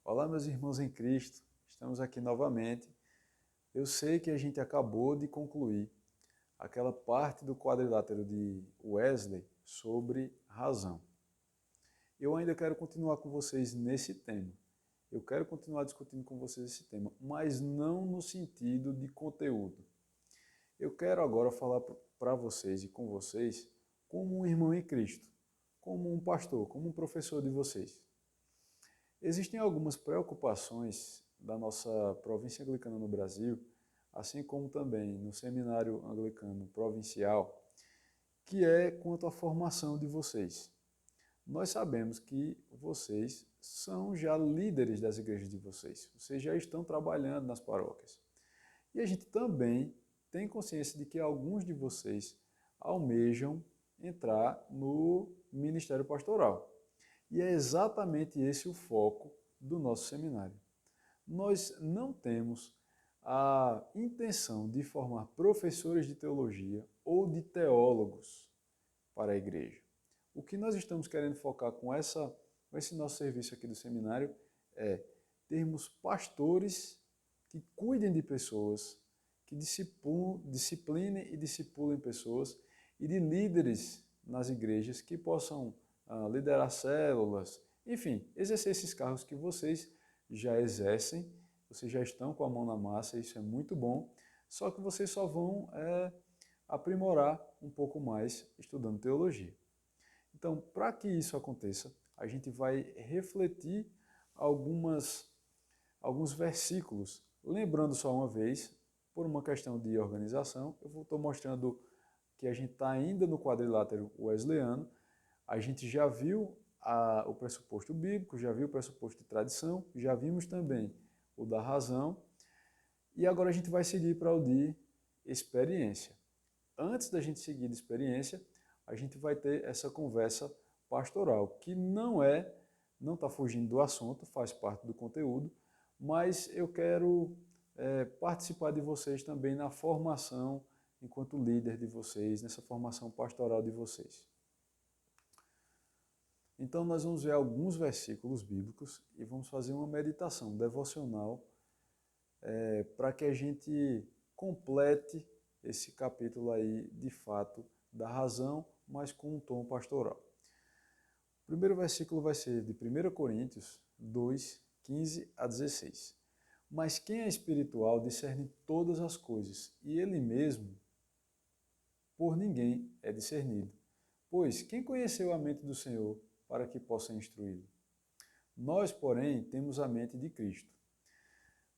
Olá, meus irmãos em Cristo, estamos aqui novamente. Eu sei que a gente acabou de concluir aquela parte do quadrilátero de Wesley sobre razão. Eu ainda quero continuar com vocês nesse tema. Eu quero continuar discutindo com vocês esse tema, mas não no sentido de conteúdo. Eu quero agora falar para vocês e com vocês como um irmão em Cristo, como um pastor, como um professor de vocês. Existem algumas preocupações da nossa província anglicana no Brasil, assim como também no seminário anglicano provincial, que é quanto à formação de vocês. Nós sabemos que vocês são já líderes das igrejas de vocês já estão trabalhando nas paróquias. E a gente também tem consciência de que alguns de vocês almejam entrar no ministério pastoral. E é exatamente esse o foco do nosso seminário. Nós não temos a intenção de formar professores de teologia ou de teólogos para a igreja. O que nós estamos querendo focar com esse nosso serviço aqui do seminário é termos pastores que cuidem de pessoas, que disciplinem e discipulem pessoas, e de líderes nas igrejas que possam liderar células, enfim, exercer esses cargos que vocês já exercem, vocês já estão com a mão na massa, isso é muito bom, só que vocês só vão aprimorar um pouco mais estudando teologia. Então, para que isso aconteça, a gente vai refletir alguns versículos, lembrando só uma vez, por uma questão de organização, eu estou mostrando que a gente está ainda no quadrilátero wesleyano, a gente já viu o pressuposto bíblico, já viu o pressuposto de tradição, já vimos também o da razão, e agora a gente vai seguir para o de experiência. Antes da gente seguir de experiência, a gente vai ter essa conversa pastoral, que não está fugindo do assunto, faz parte do conteúdo, mas eu quero participar de vocês também na formação, enquanto líder de vocês, nessa formação pastoral de vocês. Então nós vamos ver alguns versículos bíblicos e vamos fazer uma meditação devocional para que a gente complete esse capítulo aí, de fato, da razão, mas com um tom pastoral. O primeiro versículo vai ser de 1 Coríntios 2, 15 a 16. Mas quem é espiritual discerne todas as coisas, e ele mesmo por ninguém é discernido. Pois quem conheceu a mente do Senhor para que possa instruí-lo? Nós, porém, temos a mente de Cristo.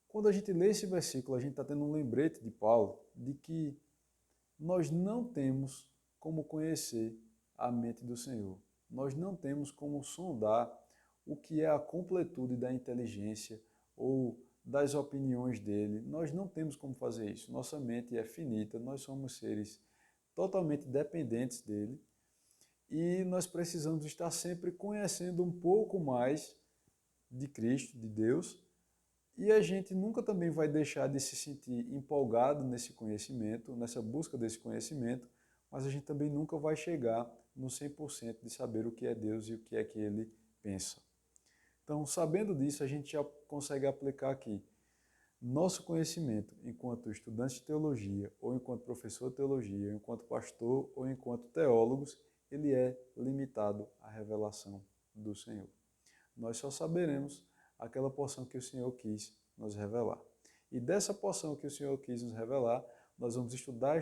Quando a gente lê esse versículo, a gente está tendo um lembrete de Paulo de que nós não temos como conhecer a mente do Senhor. Nós não temos como sondar o que é a completude da inteligência ou das opiniões dele. Nós não temos como fazer isso. Nossa mente é finita, nós somos seres totalmente dependentes dele e nós precisamos estar sempre conhecendo um pouco mais de Cristo, de Deus, e a gente nunca também vai deixar de se sentir empolgado nesse conhecimento, nessa busca desse conhecimento, mas a gente também nunca vai chegar no 100% de saber o que é Deus e o que é que Ele pensa. Então, sabendo disso, a gente já consegue aplicar aqui. Nosso conhecimento enquanto estudante de teologia, ou enquanto professor de teologia, ou enquanto pastor, ou enquanto teólogos, ele é limitado à revelação do Senhor. Nós só saberemos aquela porção que o Senhor quis nos revelar. E dessa porção que o Senhor quis nos revelar, nós vamos estudar,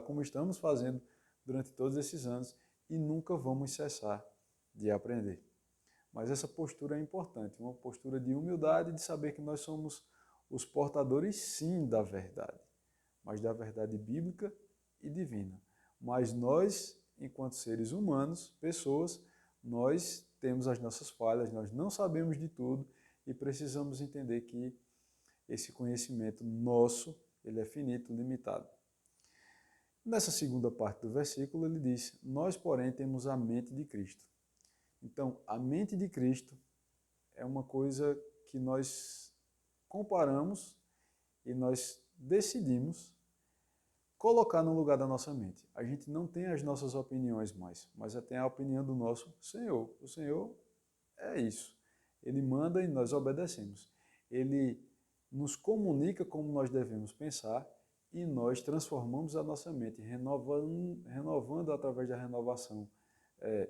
como estamos fazendo durante todos esses anos, e nunca vamos cessar de aprender. Mas essa postura é importante, uma postura de humildade, de saber que nós somos os portadores, sim, da verdade, mas da verdade bíblica e divina. Mas nós, enquanto seres humanos, pessoas, nós temos as nossas falhas, nós não sabemos de tudo e precisamos entender que esse conhecimento nosso, ele é finito, limitado. Nessa segunda parte do versículo, ele diz: nós, porém, temos a mente de Cristo. Então, a mente de Cristo é uma coisa que nós comparamos e nós decidimos colocar no lugar da nossa mente. A gente não tem as nossas opiniões mais, mas tem a opinião do nosso Senhor. O Senhor é isso. Ele manda e nós obedecemos. Ele nos comunica como nós devemos pensar e nós transformamos a nossa mente, renovando através da renovação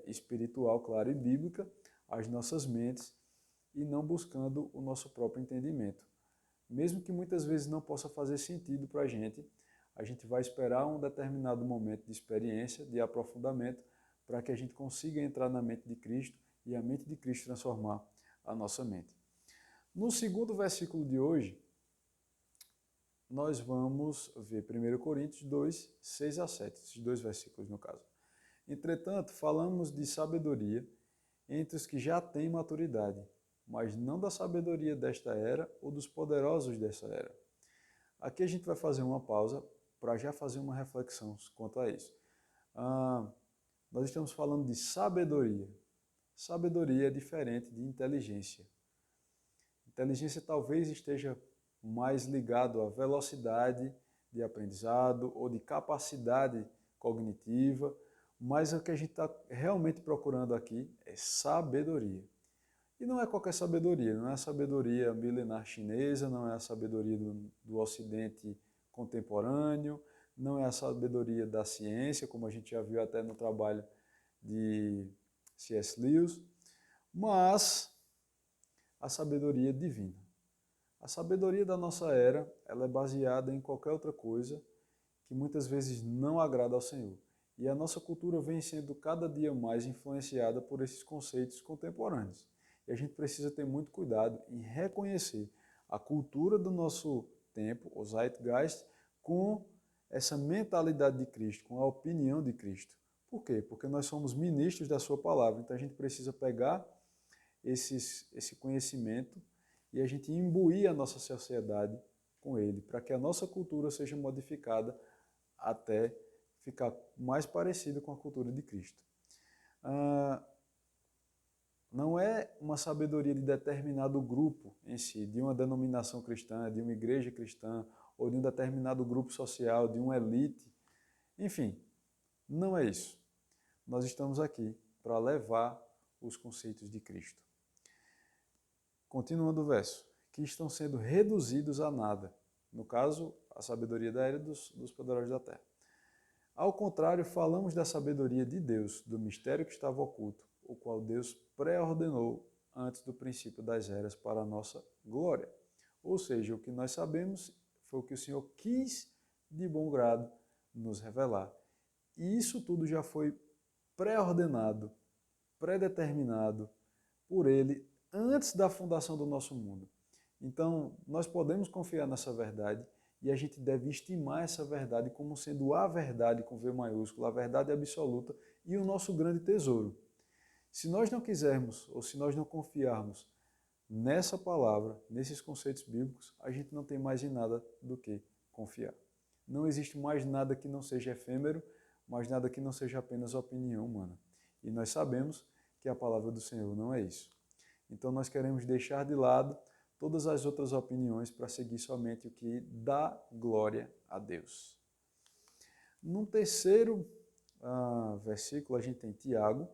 espiritual, claro, e bíblica, as nossas mentes e não buscando o nosso próprio entendimento. Mesmo que muitas vezes não possa fazer sentido para a gente vai esperar um determinado momento de experiência, de aprofundamento, para que a gente consiga entrar na mente de Cristo e a mente de Cristo transformar a nossa mente. No segundo versículo de hoje, nós vamos ver 1 Coríntios 2, 6 a 7, esses dois versículos no caso. Entretanto, falamos de sabedoria entre os que já têm maturidade, mas não da sabedoria desta era ou dos poderosos desta era. Aqui a gente vai fazer uma pausa para já fazer uma reflexão quanto a isso. Nós estamos falando de sabedoria. Sabedoria é diferente de inteligência. Inteligência talvez esteja mais ligado à velocidade de aprendizado ou de capacidade cognitiva, mas o que a gente está realmente procurando aqui é sabedoria. E não é qualquer sabedoria, não é a sabedoria milenar chinesa, não é a sabedoria do Ocidente contemporâneo, não é a sabedoria da ciência, como a gente já viu até no trabalho de C.S. Lewis, mas a sabedoria divina. A sabedoria da nossa era, ela é baseada em qualquer outra coisa que muitas vezes não agrada ao Senhor. E a nossa cultura vem sendo cada dia mais influenciada por esses conceitos contemporâneos. E a gente precisa ter muito cuidado em reconhecer a cultura do nosso tempo, o Zeitgeist, com essa mentalidade de Cristo, com a opinião de Cristo. Por quê? Porque nós somos ministros da sua palavra, então a gente precisa pegar esse conhecimento e a gente imbuir a nossa sociedade com ele, para que a nossa cultura seja modificada até ficar mais parecida com a cultura de Cristo. Não é uma sabedoria de determinado grupo em si, de uma denominação cristã, de uma igreja cristã, ou de um determinado grupo social, de uma elite. Enfim, não é isso. Nós estamos aqui para levar os conceitos de Cristo. Continuando o verso, que estão sendo reduzidos a nada. No caso, a sabedoria da era dos poderosos da terra. Ao contrário, falamos da sabedoria de Deus, do mistério que estava oculto, o qual Deus pré-ordenou antes do princípio das eras para a nossa glória. Ou seja, o que nós sabemos foi o que o Senhor quis de bom grado nos revelar. E isso tudo já foi pré-ordenado, predeterminado por Ele antes da fundação do nosso mundo. Então, nós podemos confiar nessa verdade e a gente deve estimar essa verdade como sendo a verdade com V maiúsculo, a verdade absoluta e o nosso grande tesouro. Se nós não quisermos ou se nós não confiarmos nessa palavra, nesses conceitos bíblicos, a gente não tem mais em nada do que confiar. Não existe mais nada que não seja efêmero, mais nada que não seja apenas opinião humana. E nós sabemos que a palavra do Senhor não é isso. Então nós queremos deixar de lado todas as outras opiniões para seguir somente o que dá glória a Deus. No terceiro versículo, a gente tem Tiago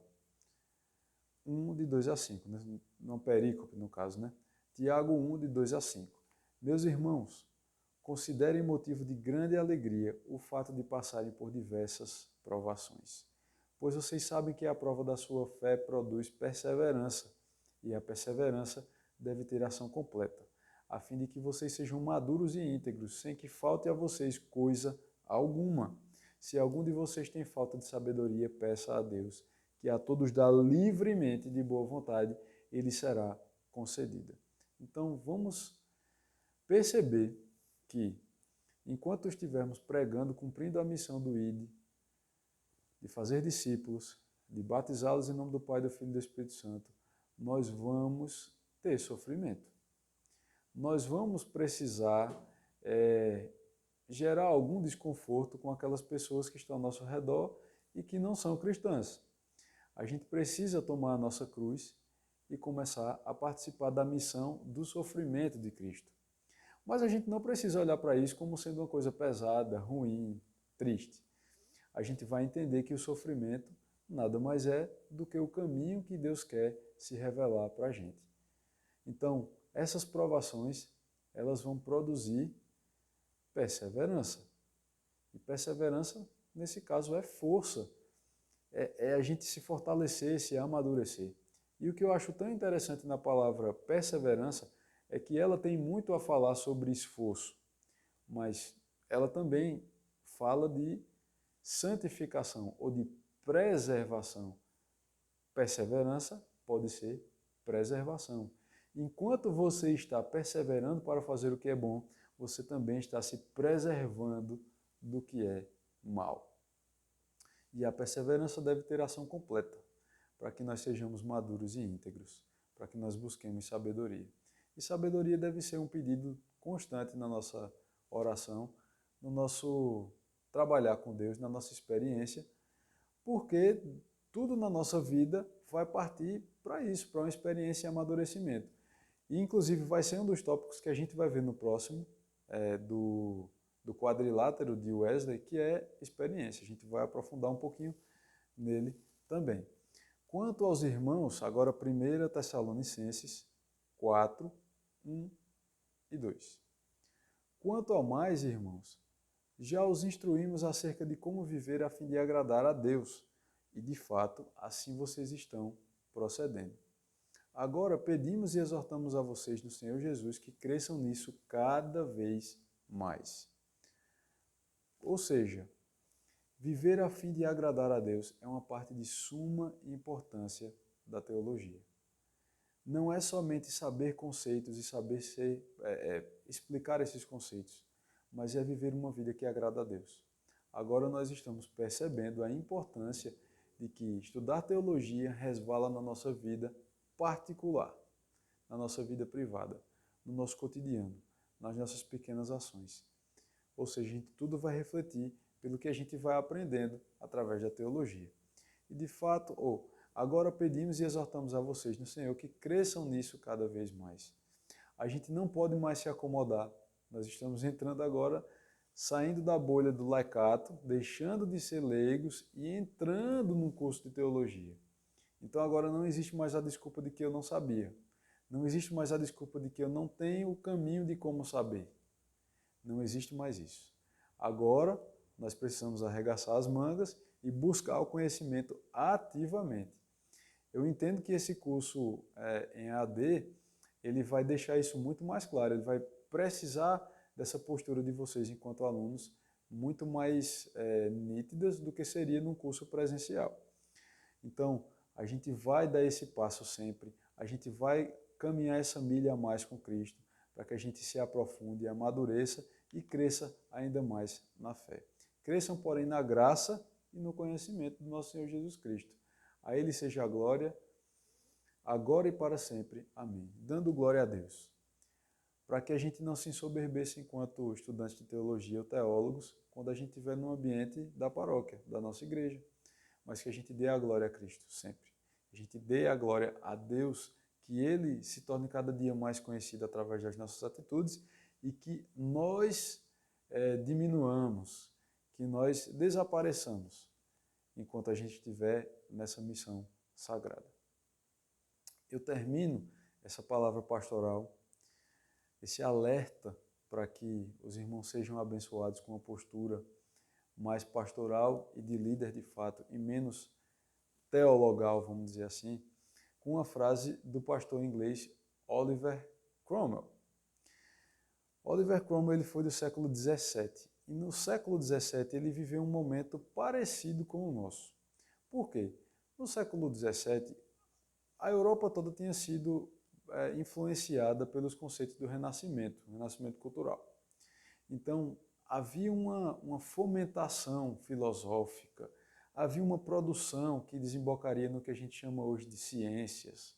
1, de 2 a 5, né? Não perícope no caso, né? Tiago 1, de 2 a 5. Meus irmãos, considerem motivo de grande alegria o fato de passarem por diversas provações, pois vocês sabem que a prova da sua fé produz perseverança, e a perseverança deve ter ação completa, a fim de que vocês sejam maduros e íntegros, sem que falte a vocês coisa alguma. Se algum de vocês tem falta de sabedoria, peça a Deus, que a todos dá livremente de boa vontade, ele será concedida. Então vamos perceber que, enquanto estivermos pregando, cumprindo a missão do ID, de fazer discípulos, de batizá-los em nome do Pai, do Filho e do Espírito Santo, nós vamos ter sofrimento. Nós vamos precisar gerar algum desconforto com aquelas pessoas que estão ao nosso redor e que não são cristãs. A gente precisa tomar a nossa cruz e começar a participar da missão do sofrimento de Cristo. Mas a gente não precisa olhar para isso como sendo uma coisa pesada, ruim, triste. A gente vai entender que o sofrimento nada mais é do que o caminho que Deus quer se revelar para a gente. Então, essas provações, elas vão produzir perseverança. E perseverança, nesse caso, é força. É a gente se fortalecer, se amadurecer. E o que eu acho tão interessante na palavra perseverança é que ela tem muito a falar sobre esforço, mas ela também fala de santificação ou de preservação. Perseverança pode ser preservação. Enquanto você está perseverando para fazer o que é bom, você também está se preservando do que é mal. E a perseverança deve ter ação completa, para que nós sejamos maduros e íntegros, para que nós busquemos sabedoria. E sabedoria deve ser um pedido constante na nossa oração, no nosso trabalhar com Deus, na nossa experiência, porque tudo na nossa vida vai partir para isso, para uma experiência e amadurecimento. E, inclusive, vai ser um dos tópicos que a gente vai ver no próximo, do quadrilátero de Wesley, que é experiência. A gente vai aprofundar um pouquinho nele também. Quanto aos irmãos, agora 1 Tessalonicenses 4, 1 e 2. Quanto ao mais, irmãos, já os instruímos acerca de como viver a fim de agradar a Deus, e de fato, assim vocês estão procedendo. Agora pedimos e exortamos a vocês no Senhor Jesus que cresçam nisso cada vez mais. Ou seja, viver a fim de agradar a Deus é uma parte de suma importância da teologia. Não é somente saber conceitos e saber explicar esses conceitos, mas é viver uma vida que agrada a Deus. Agora nós estamos percebendo a importância de que estudar teologia resvala na nossa vida particular, na nossa vida privada, no nosso cotidiano, nas nossas pequenas ações. Ou seja, tudo vai refletir pelo que a gente vai aprendendo através da teologia. E de fato, agora pedimos e exortamos a vocês no Senhor que cresçam nisso cada vez mais. A gente não pode mais se acomodar. Nós estamos entrando agora, saindo da bolha do laicato, deixando de ser leigos e entrando num curso de teologia. Então agora não existe mais a desculpa de que eu não sabia. Não existe mais a desculpa de que eu não tenho o caminho de como saber. Não existe mais isso. Agora nós precisamos arregaçar as mangas e buscar o conhecimento ativamente. Eu entendo que esse curso em AD, ele vai deixar isso muito mais claro, ele vai precisar dessa postura de vocês enquanto alunos muito mais nítidas do que seria num curso presencial. Então, a gente vai dar esse passo sempre, a gente vai caminhar essa milha a mais com Cristo, para que a gente se aprofunde, amadureça e cresça ainda mais na fé. Cresçam, porém, na graça e no conhecimento do nosso Senhor Jesus Cristo. A Ele seja a glória, agora e para sempre. Amém. Dando glória a Deus. Para que a gente não se ensoberbeça enquanto estudantes de teologia ou teólogos, quando a gente estiver no ambiente da paróquia, da nossa igreja. Mas que a gente dê a glória a Cristo sempre. A gente dê a glória a Deus, que Ele se torne cada dia mais conhecido através das nossas atitudes e que nós diminuamos, que nós desapareçamos enquanto a gente estiver nessa missão sagrada. Eu termino essa palavra pastoral, esse alerta para que os irmãos sejam abençoados com uma postura mais pastoral e de líder de fato e menos teologal, vamos dizer assim, com uma frase do pastor inglês Oliver Cromwell. Oliver Cromwell ele foi do século XVII e no século XVII ele viveu um momento parecido com o nosso. Por quê? No século XVII, a Europa toda tinha sido influenciada pelos conceitos do Renascimento cultural. Então, havia uma fomentação filosófica, havia uma produção que desembocaria no que a gente chama hoje de ciências.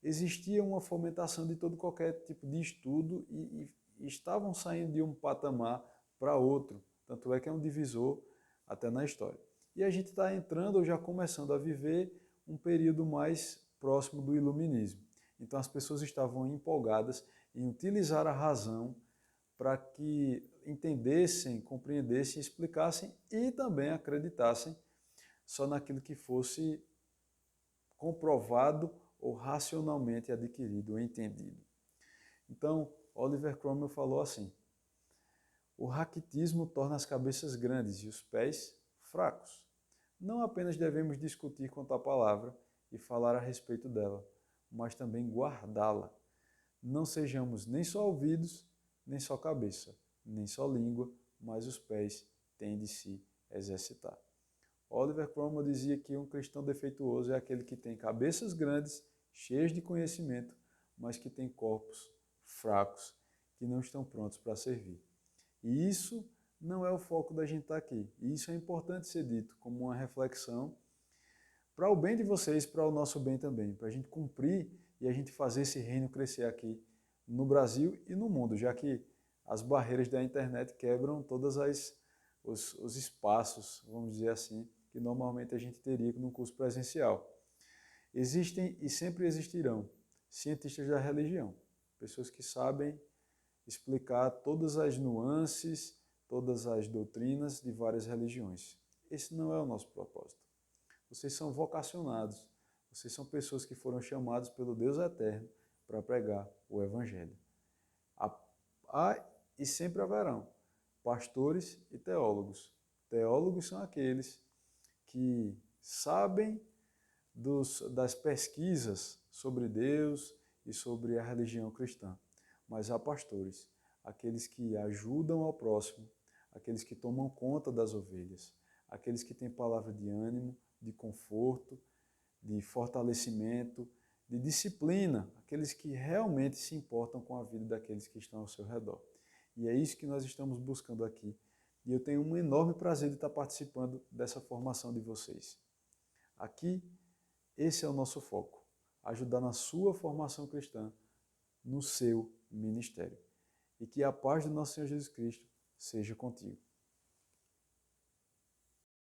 Existia uma fomentação de todo qualquer tipo de estudo e estavam saindo de um patamar para outro. Tanto é que é um divisor até na história. E a gente está entrando ou já começando a viver um período mais próximo do iluminismo. Então as pessoas estavam empolgadas em utilizar a razão para que entendessem, compreendessem, explicassem e também acreditassem só naquilo que fosse comprovado ou racionalmente adquirido ou entendido. Então, Oliver Cromwell falou assim: o raquitismo torna as cabeças grandes e os pés fracos. Não apenas devemos discutir quanto à palavra e falar a respeito dela, mas também guardá-la. Não sejamos nem só ouvidos, nem só cabeça, nem só língua, mas os pés têm de se exercitar. Oliver Cromwell dizia que um cristão defeituoso é aquele que tem cabeças grandes, cheias de conhecimento, mas que tem corpos fracos, que não estão prontos para servir. E isso não é o foco da gente estar aqui. E isso é importante ser dito como uma reflexão para o bem de vocês, para o nosso bem também, para a gente cumprir e a gente fazer esse reino crescer aqui no Brasil e no mundo, já que as barreiras da internet quebram todos os espaços, vamos dizer assim, que normalmente a gente teria num curso presencial. Existem e sempre existirão cientistas da religião, pessoas que sabem explicar todas as nuances, todas as doutrinas de várias religiões. Esse não é o nosso propósito. Vocês são vocacionados, vocês são pessoas que foram chamadas pelo Deus Eterno para pregar o Evangelho. Há e sempre haverão pastores e teólogos. Teólogos são aqueles que sabem das pesquisas sobre Deus e sobre a religião cristã. Mas há pastores, aqueles que ajudam ao próximo, aqueles que tomam conta das ovelhas, aqueles que têm palavra de ânimo, de conforto, de fortalecimento, de disciplina, aqueles que realmente se importam com a vida daqueles que estão ao seu redor. E é isso que nós estamos buscando aqui. E eu tenho um enorme prazer de estar participando dessa formação de vocês. Aqui, esse é o nosso foco, ajudar na sua formação cristã, no seu ministério. E que a paz do nosso Senhor Jesus Cristo seja contigo.